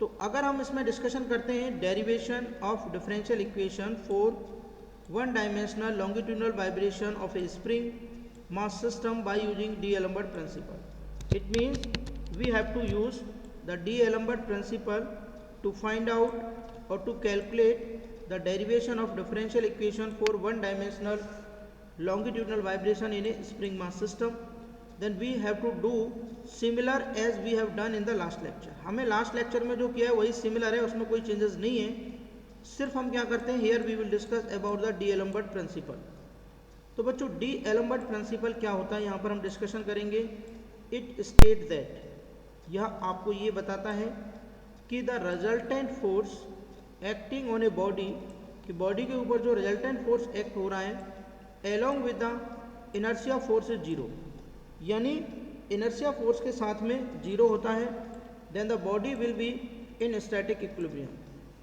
तो अगर हम इसमें डिस्कशन करते हैं derivation of differential equation for one dimensional longitudinal vibration of A spring mass system by using D'Alembert principle. It means we have to use the D'Alembert principle to find out or to calculate the derivation of differential equation for one dimensional longitudinal vibration in a spring mass system. Then we have to do similar as we have done in the last lecture. हमें last lecture में जो किया है वही similar है, उसमें कोई changes नहीं है. सिर्फ हम क्या करते हैं, here we will discuss about the D'Alembert principle. तो बच्चों D'Alembert प्रिंसिपल क्या होता है यहाँ पर हम डिस्कशन करेंगे. इट स्टेट दैट, यह आपको ये बताता है कि the resultant force acting on a body, कि बॉडी के ऊपर जो रिजल्टेंट फोर्स एक्ट हो रहा है along with the inertia force is zero, यानी इनर्शिया फोर्स के साथ में जीरो होता है. Then the body will be in static equilibrium.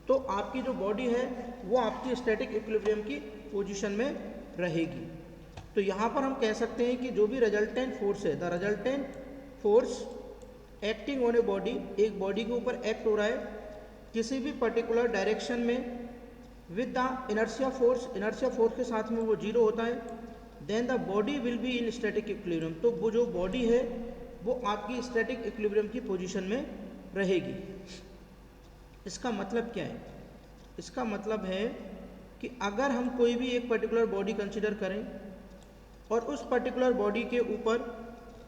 तो आपकी जो बॉडी है वो आपकी स्टैटिक इक्विलिब्रियम की पोजीशन में रहेगी. तो यहाँ पर हम कह सकते हैं कि जो भी रिजल्टेंट फोर्स है, the resultant force acting on a body, एक बॉडी के ऊपर एक्ट हो रहा है किसी भी पर्टिकुलर डायरेक्शन में विद द इनर्शिया फोर्स के साथ में वो जीरो होता है. Then the body will be in static equilibrium. तो वो जो बॉडी है वो आपकी स्टैटिक इक्विलिब्रियम की पोजीशन में रहेगी. इसका मतलब क्या है? इसका मतलब है कि अगर हम कोई भी एक पर्टिकुलर बॉडी कंसिडर करें और उस पर्टिकुलर बॉडी के ऊपर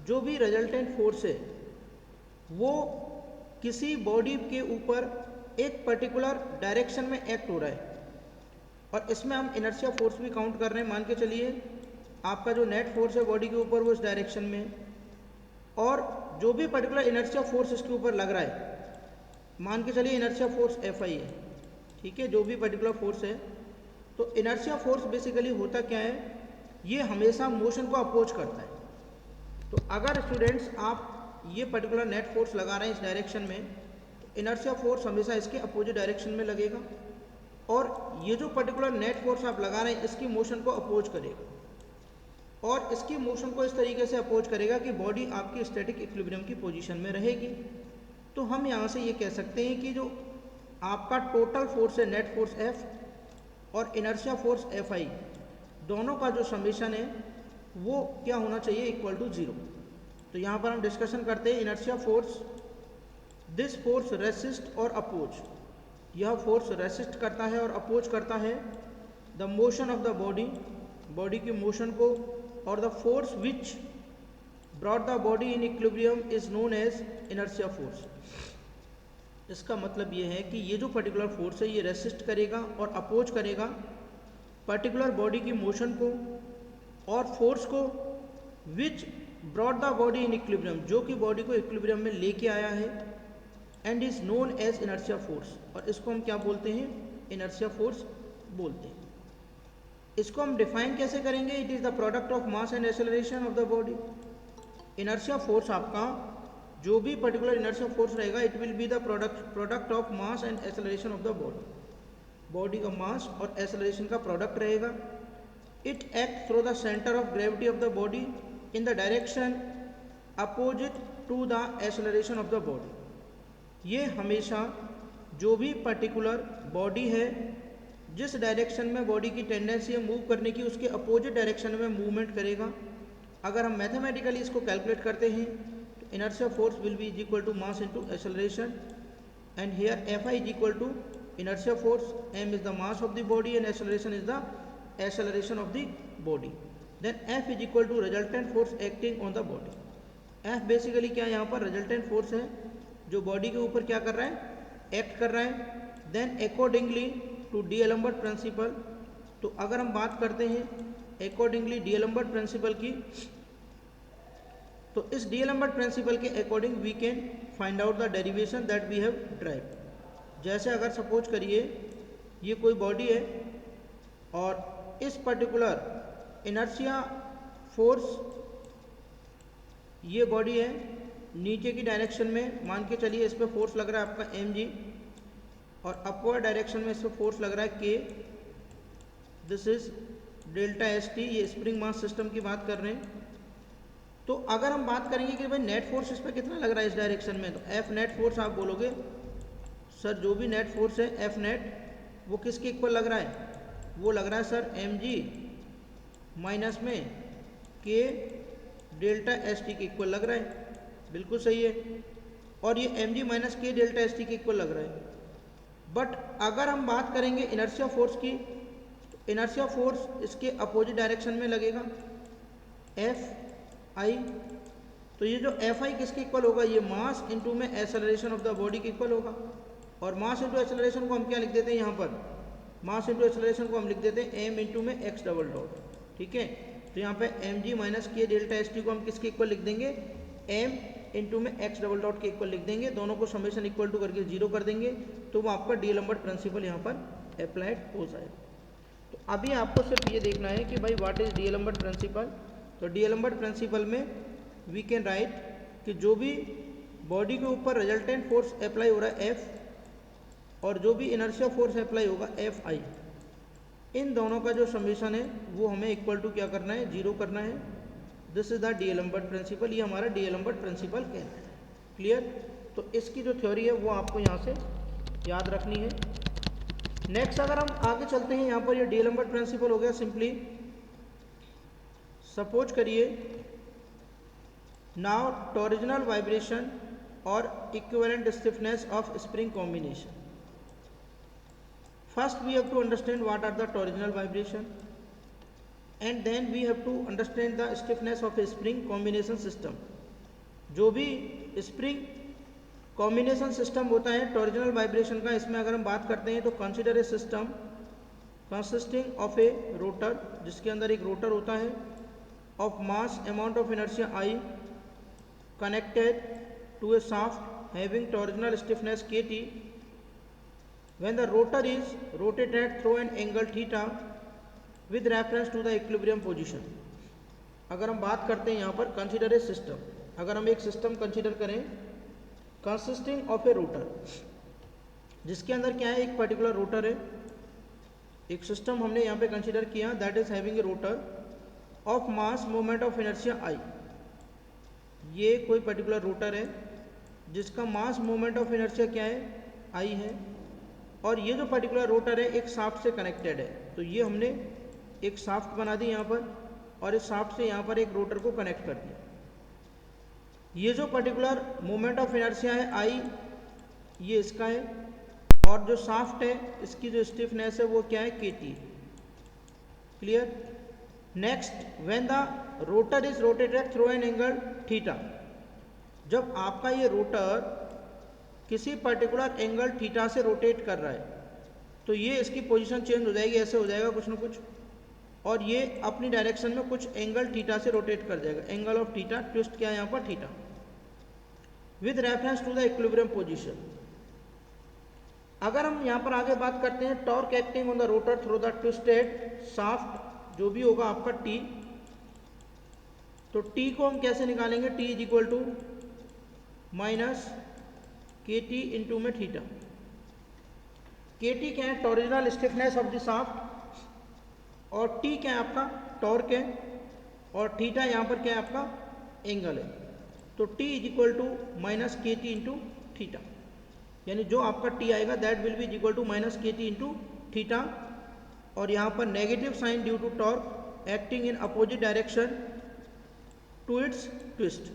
जो भी रिजल्टेंट फोर्स है वो किसी बॉडी के ऊपर एक पर्टिकुलर डायरेक्शन में एक्ट हो रहा है और इसमें हम इनर्शिया फोर्स भी काउंट कर रहे हैं. मान के चलिए आपका जो नेट फोर्स है बॉडी के ऊपर वो इस डायरेक्शन में, और जो भी पर्टिकुलर इनर्शिया फोर्स इसके ऊपर लग रहा है, मान के चलिए इनर्शिया फोर्स Fi है, ठीक है, जो भी पर्टिकुलर फोर्स है. तो इनर्शिया फोर्स बेसिकली होता क्या है, ये हमेशा मोशन को अपोज करता है. तो अगर स्टूडेंट्स आप ये पर्टिकुलर नेट फोर्स लगा रहे हैं इस डायरेक्शन में, तो इनर्शिया फोर्स हमेशा इसके अपोजिट डायरेक्शन में लगेगा और ये जो पर्टिकुलर नेट फोर्स आप लगा रहे हैं इसकी मोशन को अपोज करेगा और इसकी मोशन को इस तरीके से अपोज करेगा कि बॉडी आपकी स्टैटिक इक्विलिब्रियम की पोजीशन में रहेगी. तो हम यहाँ से ये कह सकते हैं कि जो आपका टोटल फोर्स है नेट फोर्स F और इनर्शिया फोर्स Fi, दोनों का जो समेशन है वो क्या होना चाहिए, इक्वल टू जीरो. तो यहाँ पर हम डिस्कशन करते हैं inertia force. This force resist और अपोज, यह फोर्स रेसिस्ट करता है और अपोज करता है the motion of the body, body की मोशन को, और the force which brought the body in equilibrium is known as inertia force. इसका मतलब ये है कि ये जो पर्टिकुलर फोर्स है ये रेसिस्ट करेगा और अपोज करेगा पर्टिकुलर बॉडी की मोशन को और फोर्स को which brought the body in equilibrium, जो कि बॉडी को इक्विलिब्रियम में लेके आया है, and is known as inertia force. और इसको हम क्या बोलते हैं, इनर्शिया फोर्स बोलते हैं. इसको हम डिफाइन कैसे करेंगे, it is the product of mass and acceleration of the body. Inertia force आपका जो भी पर्टिकुलर इनर्शिया फोर्स रहेगा it will be the product of mass and acceleration of the body. Body का मास और acceleration का product रहेगा. It act through the centre of gravity of the body in the direction opposite to the acceleration of the body. ये हमेशा जो भी particular body है जिस डायरेक्शन में बॉडी की टेंडेंसी है मूव करने की, उसके अपोजिट डायरेक्शन में मूवमेंट करेगा. अगर हम मैथमेटिकली इसको कैलकुलेट करते हैं तो inertia force will be equal to mass into acceleration, and here Fi is equal to inertia force, m is the mass of the body and acceleration is the acceleration of the body. Then F is equal to resultant force acting on the body. F basically क्या यहाँ पर resultant force है जो body के ऊपर क्या कर रहा है, एक्ट कर रहा है. Then accordingly to D'Alembert principle, तो अगर हम बात करते हैं accordingly D'Alembert principle की, तो इस D'Alembert principle के according we can find out the derivation that we have derived. जैसे अगर सपोज करिए ये कोई बॉडी है और इस पर्टिकुलर इनर्शिया फोर्स, ये बॉडी है नीचे की डायरेक्शन में, मान के चलिए इस पर फोर्स लग रहा है आपका mg, और अपवर्ड डायरेक्शन में इस पर फोर्स लग रहा है k. This is delta st. ये स्प्रिंग मास सिस्टम की बात कर रहे हैं. तो अगर हम बात करेंगे कि भाई नेट फोर्स इस पर कितना लग रहा है इस डायरेक्शन में, तो F नेट फोर्स आप बोलोगे सर जो भी नेट फोर्स है एफ नेट वो किसके इक्वल लग रहा है, वो लग रहा है सर एम जी माइनस में के डेल्टा एस टी के इक्वल लग रहा है, बिल्कुल सही है। और ये एम जी माइनस के डेल्टा एस टी के इक्वल लग रहा है। बट अगर हम बात करेंगे इनर्शिया फोर्स की, तो इनर्शिया फोर्स इसके अपोजिट डायरेक्शन में लगेगा एफ आई। तो ये जो एफ आई किसके इक्वल होगा, ये मास इनटू में एक्सेलरेशन ऑफ द बॉडी के इक्वल होगा। और मास इंटू एक्सेलरेशन को हम क्या लिख देते हैं यहाँ पर, मास इंटू एक्सेलरेशन को हम लिख देते हैं एम इंटू में एक्स डबल डॉट, ठीक है। तो यहाँ पे एम जी माइनस के डेल्टा एस टी को हम किसके इक्वल लिख देंगे, एम इंटू में एक्स डबल डॉट के इक्वल लिख देंगे, दोनों को समेशन इक्वल टू करके जीरो कर देंगे, तो वो आपका डी एलम्बर्ट प्रिंसिपल यहाँ पर अप्लाइड हो जाएगा। तो अभी आपको सिर्फ ये देखना है कि भाई what is D'Alembert principle. तो डी एलम्बर्ट प्रिंसिपल में वी कैन राइट कि जो भी बॉडी के ऊपर रिजल्टेंट फोर्स अप्लाई हो रहा है एफ, और जो भी इनर्शिया फोर्स अप्लाई होगा एफ आई, इन दोनों का जो समेशन है वो हमें इक्वल टू क्या करना है, जीरो करना है। This is the D'Alembert principle, ये हमारा डी एलम्बर्ट प्रिंसिपल कहना है। क्लियर। तो इसकी जो थ्योरी है वो आपको यहाँ से याद रखनी है। नेक्स्ट अगर हम आगे चलते हैं, यहाँ पर ये डी एलम्बर्ट प्रिंसिपल हो गया। सिंपली सपोज करिए नाउ टॉरिजनल वाइब्रेशन और equivalent stiffness of spring combination. First we have to understand what are the torsional vibration, and then we have to understand the stiffness of a spring combination system. जो भी spring combination system होता है torsional vibration का, इसमें अगर हम बात करते हैं तो consider a system consisting of a rotor, जिसके अंदर एक रोटर होता है, of mass amount of inertia I, connected to a shaft having torsional stiffness K T, when the rotor is rotated through an angle theta with reference to the equilibrium position। अगर हम बात करते हैं यहाँ पर consider a system, अगर हम एक सिस्टम कंसिडर करें कंसिस्टिंग ऑफ ए रोटर, जिसके अंदर क्या है, एक पर्टिकुलर रोटर है, एक सिस्टम हमने यहाँ पे कंसिडर किया that is having a rotor of mass moment of inertia आई। ये कोई पर्टिकुलर रोटर है जिसका मास मोमेंट ऑफ इनर्शिया क्या है, आई है, और ये जो पर्टिकुलर रोटर है एक शाफ्ट से कनेक्टेड है। तो ये हमने एक शाफ्ट बना दी यहाँ पर, और इस शाफ्ट से यहाँ पर एक रोटर को कनेक्ट कर दिया। ये जो पर्टिकुलर मोमेंट ऑफ इनर्शिया है आई, ये इसका है, और जो शाफ्ट है इसकी जो स्टिफनेस है वो क्या है, के T. Clear. Next when the rotor is rotated through an angle theta, जब आपका ये रोटर किसी पर्टिकुलर एंगल थीटा से रोटेट कर रहा है तो ये इसकी पोजीशन चेंज हो जाएगी, ऐसे हो जाएगा कुछ ना कुछ, और ये अपनी डायरेक्शन में कुछ एंगल थीटा से रोटेट कर जाएगा। एंगल ऑफ थीटा, ट्विस्ट क्या है यहाँ पर, theta, with reference to the equilibrium position. अगर हम यहाँ पर आगे बात करते हैं torque acting on the rotor through the twisted shaft, जो भी होगा आपका टी, तो टी को हम कैसे निकालेंगे, T is equal to minus K T into में थीटा। के टी क्या है, torsional stiffness of the shaft, और टी क्या है आपका टॉर्क है, और थीटा यहाँ पर क्या है आपका एंगल है। तो T is equal to minus K T into theta, यानी जो आपका टी आएगा that will be equal to minus K T into theta, और यहाँ पर negative sign due to torque acting in opposite direction to its twist.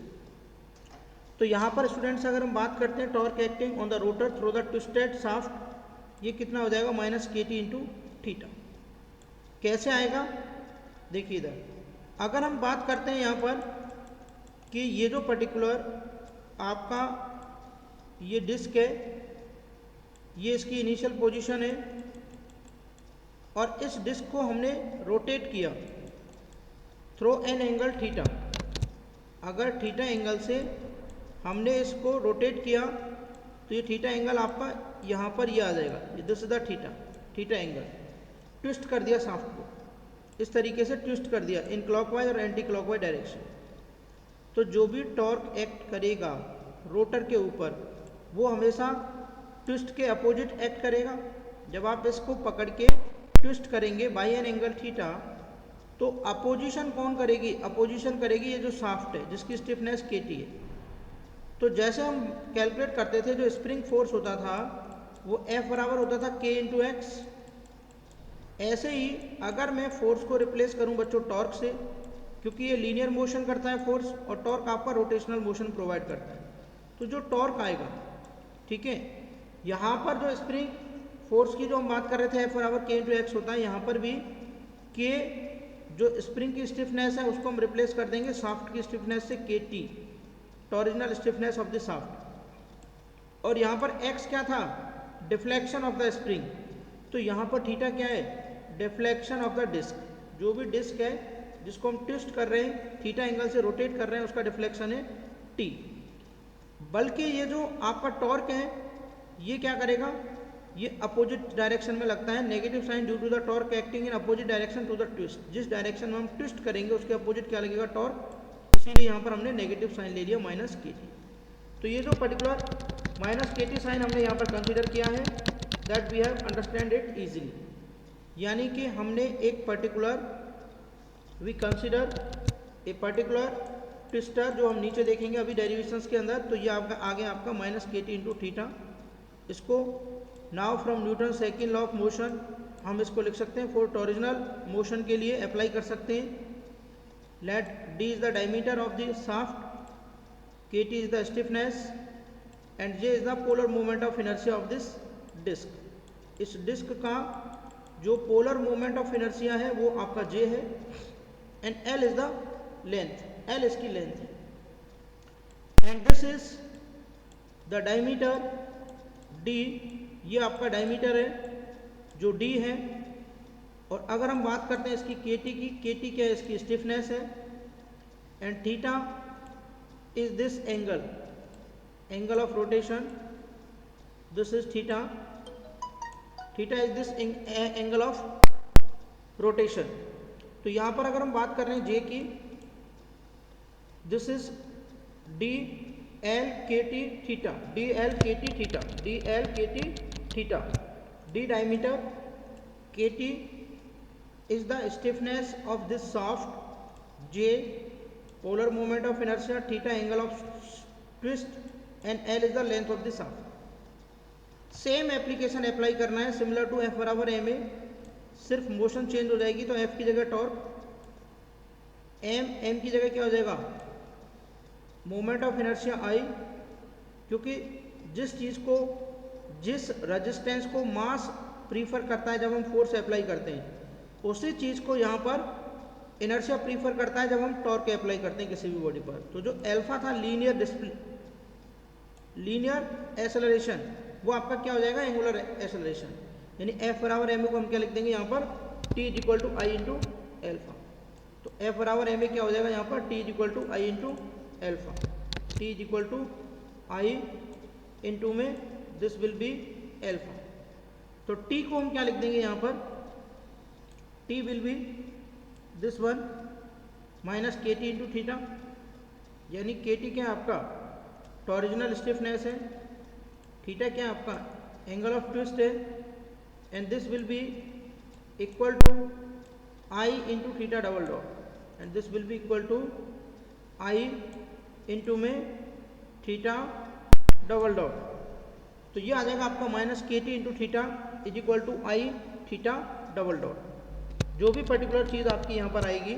तो यहाँ पर स्टूडेंट्स अगर हम बात करते हैं torque acting on the rotor through the twisted shaft, ये कितना हो जाएगा, minus K T into theta. कैसे आएगा, देखिए इधर अगर हम बात करते हैं यहाँ पर कि ये जो पर्टिकुलर आपका ये डिस्क है, ये इसकी इनिशियल पोजीशन है, और इस डिस्क को हमने रोटेट किया थ्रू एन एंगल थीटा। अगर थीटा एंगल से हमने इसको रोटेट किया तो ये थीटा एंगल आपका यहाँ पर ये आ जाएगा, ये this is the theta angle. Twist कर दिया शाफ्ट को, इस तरीके से ट्विस्ट कर दिया इन क्लॉकवाइज और एंटी क्लॉकवाइज डायरेक्शन। तो जो भी टॉर्क एक्ट करेगा रोटर के ऊपर वो हमेशा ट्विस्ट के अपोजिट एक्ट करेगा। जब आप इसको पकड़ के ट्विस्ट करेंगे बाई एन एंगल थीटा, तो अपोजिशन कौन करेगी, अपोजिशन करेगी ये जो शाफ्ट है जिसकी स्टिफनेस के टी है। तो जैसे हम कैलकुलेट करते थे जो स्प्रिंग फोर्स होता था वो F बराबर होता था K इंटू एक्स। ऐसे ही अगर मैं फोर्स को रिप्लेस करूं बच्चों टॉर्क से, क्योंकि ये लीनियर मोशन करता है फोर्स और टॉर्क आपका रोटेशनल मोशन प्रोवाइड करता है, तो जो टॉर्क आएगा, ठीक है, यहाँ पर जो स्प्रिंग फोर्स की जो हम बात कर रहे थे F बराबर K इंटू एक्स होता है, यहाँ पर भी K जो स्प्रिंग की स्टिफनेस है उसको हम रिप्लेस कर देंगे शाफ्ट की स्टिफनेस से KT, torsional stiffness of the shaft. और यहाँ पर x क्या था, डिफ्लेक्शन ऑफ द स्प्रिंग, तो यहाँ पर थीटा क्या है, डिफ्लेक्शन ऑफ द डिस्क। जो भी डिस्क है जिसको हम ट्विस्ट कर रहे हैं, थीटा एंगल से रोटेट कर रहे हैं, उसका डिफ्लेक्शन है t। बल्कि ये जो आपका टॉर्क है ये क्या करेगा, ये अपोजिट डायरेक्शन में लगता है, negative sign due to the torque acting in opposite direction to the twist. जिस डायरेक्शन में हम ट्विस्ट करेंगे उसके अपोजिट क्या लगेगा, टॉर्क, इसीलिए यहाँ पर हमने नेगेटिव साइन ले लिया माइनस KT। तो ये जो पर्टिकुलर माइनस KT साइन हमने यहाँ पर कंसिडर किया है, that we have understand it easily, यानी कि हमने एक particular we consider a particular twister, जो हम नीचे देखेंगे अभी डेरिवेशंस के अंदर, तो ये आपका आगे आपका माइनस KT इंटू थीटा। इसको now from Newton second law of motion हम इसको लिख सकते हैं, फॉर टॉरिजिनल मोशन के लिए अप्लाई कर सकते हैं। Let D is the diameter of the shaft, KT is the stiffness and J is the polar moment of inertia of this disc. इस डिस्क का जो पोलर मोमेंट ऑफ इनर्शिया है वो आपका J है, and L is the length, L इसकी length है, and this is the diameter D, ये आपका डायमीटर है जो D है। और अगर हम बात करते हैं इसकी KT की, KT क्या है, इसकी स्टिफनेस है, and theta is this angle, angle of rotation, this is theta, theta is this angle of rotation. तो यहाँ पर अगर हम बात कर रहे हैं J की, this is DL/KT theta, DL/KT theta, DL/KT theta, D diameter, KT is the stiffness of this shaft, J polar moment of inertia, theta angle of twist, and L is the length of the shaft। Same application apply करना है, similar to F बराबर ma, सिर्फ motion change हो जाएगी, तो F की जगह torque, M की जगह क्या हो जाएगा, मोमेंट ऑफ इनर्शिया I, क्योंकि जिस चीज़ को, जिस रेजिस्टेंस को मास प्रीफर करता है जब हम फोर्स अप्लाई करते हैं, उसी चीज़ को यहाँ पर इनर्शिया प्रीफर करता है जब हम टॉर्क अप्लाई करते हैं किसी भी बॉडी पर। तो जो अल्फा था लीनियर एसेलरेशन, वो आपका क्या हो जाएगा, एंगुलर एसेलरेशन, यानी F बराबर ma को हम क्या लिख देंगे यहाँ पर, T is equal to I into alpha. तो F बराबर ma क्या हो जाएगा यहाँ पर, T is equal to I into एल्फा, T is equal to I into में दिस विल बी एल्फा। तो T को हम क्या लिख देंगे यहाँ पर, T will be this one minus KT into theta, यानी KT क्या है आपका टॉरिजिनल स्टिफनेस है, थीटा क्या है आपका एंगल ऑफ ट्विस्ट है, and this will be equal to I into theta double dot, and this will be equal to I into में थीटा डबल डॉट। तो ये आ जाएगा आपका minus KT into theta is equal to I theta double dot. जो भी particular चीज़ आपकी यहाँ पर आएगी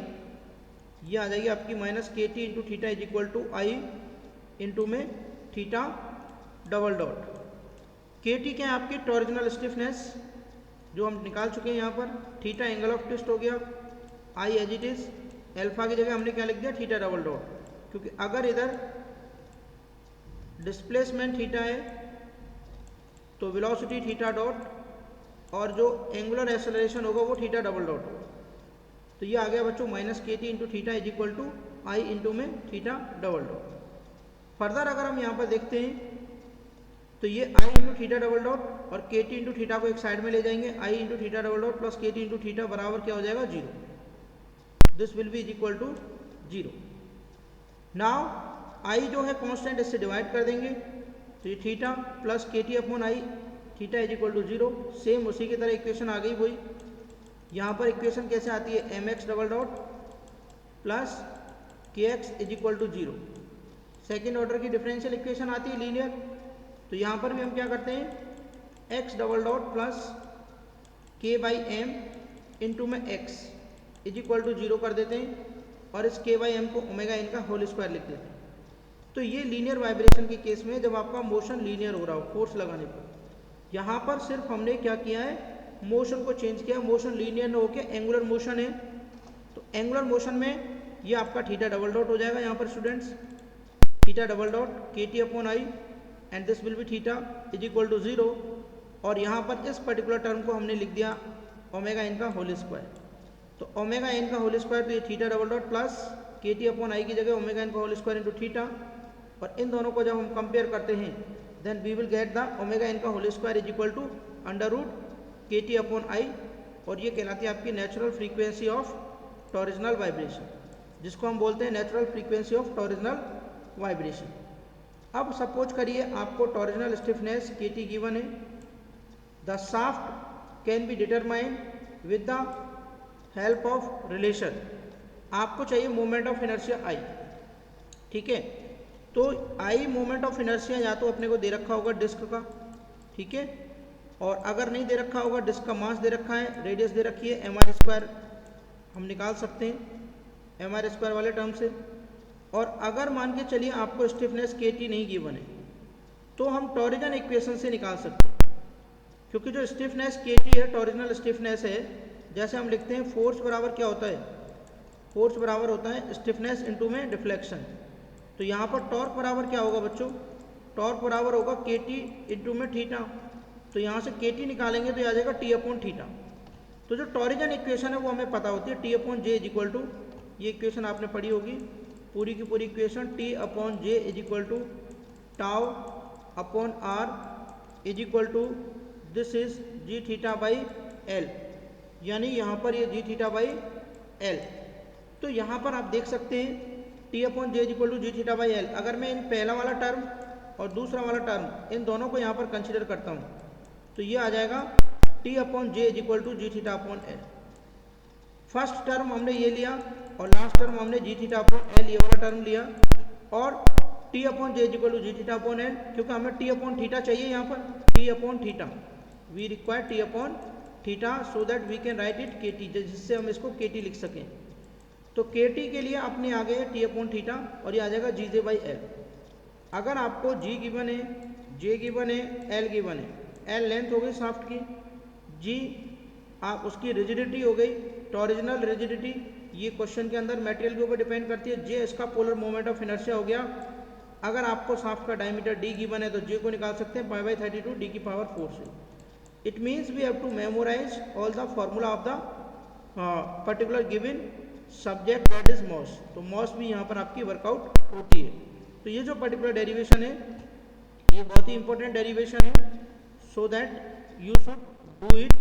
ये आ जाएगी आपकी minus KT into theta is equal to I into में थीटा डबल डॉट। KT क्या है आपकी टॉरिजिनल स्टिफनेस जो हम निकाल चुके हैं यहाँ पर, थीटा एंगल ऑफ ट्विस्ट हो गया, I as it is, alpha की जगह हमने क्या लिख दिया, थीटा डबल डॉट, क्योंकि अगर इधर डिस्प्लेसमेंट थीटा है तो वेलोसिटी थीटा डॉट, और जो एंगुलर एक्सेलरेशन होगा वो थीटा डबल डॉट होगा। तो ये आ गया बच्चों minus KT into theta is equal to I into में थीटा डबल डॉट। फर्दर अगर हम यहाँ पर देखते हैं तो ये I into theta double dot और KT इंटू थीटा को एक साइड में ले जाएंगे, I into theta double dot plus KT into theta बराबर क्या हो जाएगा, zero, this will be is equal to zero. Now I जो है कांस्टेंट, इससे डिवाइड कर देंगे, तो ये theta plus KT upon I, theta is equal to zero. Same उसी की तरह इक्वेशन आ गई वही, यहाँ पर इक्वेशन कैसे आती है, mx double dot plus kx is equal to zero. Second order की डिफरेंशियल इक्वेशन आती है लीनियर, तो यहाँ पर भी हम क्या करते हैं, एक्स डबल डॉट प्लस के बाई एम इंटू में एक्स इज इक्वल टू 0 कर देते हैं और इस के बाई एम को ओमेगा एन का होल स्क्वायर लिख देते हैं। तो ये लीनियर वाइब्रेशन के केस में जब आपका मोशन लीनियर हो रहा हो फोर्स लगाने पर, यहाँ पर सिर्फ हमने क्या किया है, मोशन को चेंज किया। मोशन लीनियर न होकर एंगुलर मोशन है, तो एंगुलर मोशन में ये आपका थीटा डबल डॉट हो जाएगा यहाँ पर students, theta double dot K T upon I and this will be theta is equal to 0। और यहाँ पर इस पर्टिकुलर टर्म को हमने लिख दिया ओमेगा एन का होल स्क्वायर। तो ओमेगा एन का होल स्क्वायर, तो ये theta double dot plus K T upon I की जगह ओमेगा एन का होल स्क्वायर इंटू थीटा। और इन दोनों को जब हम कंपेयर करते हैं then we will get the omega N का whole square is equal to under root K T upon I. और ये कहलाती है आपकी natural frequency of torsional vibration, जिसको हम बोलते हैं natural frequency of torsional vibration. अब सपोज करिए आपको torsional stiffness K T given है, the shaft can be determined with the help of relation. आपको चाहिए मोमेंट ऑफ इनर्शिया आई, ठीक है। तो आई मोमेंट ऑफ इनर्शिया या तो अपने को दे रखा होगा डिस्क का, ठीक है, और अगर नहीं दे रखा होगा, डिस्क का मास दे रखा है, रेडियस दे रखी है, एम आर स्क्वायर हम निकाल सकते हैं एम आर स्क्वायर वाले टर्म से। और अगर मान के चलिए आपको स्टिफनेस के टी नहीं गिवन है, तो हम टॉरिजन इक्वेशन से निकाल सकते हैं, क्योंकि जो स्टिफनेस के टी है टॉरिजनल स्टिफनेस है, जैसे हम लिखते हैं फोर्स बराबर क्या होता है, फोर्स बराबर होता है स्टिफनेस इंटू में डिफ्लेक्शन। तो यहाँ पर टॉर्क बराबर क्या होगा बच्चों, टॉर्क बराबर होगा के टी इंटू में थीटा। तो यहाँ से के टी निकालेंगे तो आ जाएगा टी अपॉन थीटा। तो जो टॉरिजन इक्वेशन है वो हमें पता होती है, T upon J is equal to, ये इक्वेशन आपने पढ़ी होगी पूरी की पूरी equation, T upon J is equal to tau upon R is equal to this is G theta by L, यानी यहाँ पर ये जी थीटा बाई एल। तो यहाँ पर आप देख सकते हैं T upon J is equal to G theta by L. अगर मैं इन पहला वाला टर्म और दूसरा वाला टर्म इन दोनों को यहाँ पर कंसिडर करता हूँ तो ये आ जाएगा T upon J is equal to G theta upon L. First term हमने ये लिया और लास्ट टर्म हमने जी थीटा अपॉन एल ये वाला टर्म लिया, और T upon J is equal to G theta upon L, क्योंकि हमें टी अपॉन थीटा चाहिए यहाँ पर, T upon theta, we require T upon theta so that we can write it K T, जिससे हम इसको के टी लिख सकें। तो के टी के लिए अपने आ गए टी अपॉन थीटा और ये आ जाएगा जी जे बाई एल। अगर आपको जी गिवन है, जे गिवन है, एल गिवन है, एल लेंथ हो गई शाफ्ट की, जी आप उसकी रिजिडिटी हो गई, टॉरिजनल रिजिडिटी ये क्वेश्चन के अंदर मटेरियल के ऊपर डिपेंड करती है, जे इसका पोलर मोमेंट ऑफ इनर्शिया हो गया। अगर आपको शाफ्ट का डायमीटर डी गिवन है तो जे को निकाल सकते हैं पाई बाई 32 डी की पावर 4 से। It means we have to memorise all the formula of the particular given subject that is MOS. तो मॉस भी यहाँ पर आपकी वर्कआउट होती है। तो ये जो पर्टिकुलर डेरिवेशन है ये बहुत ही इंपॉर्टेंट डेरिवेशन है, so that you should do it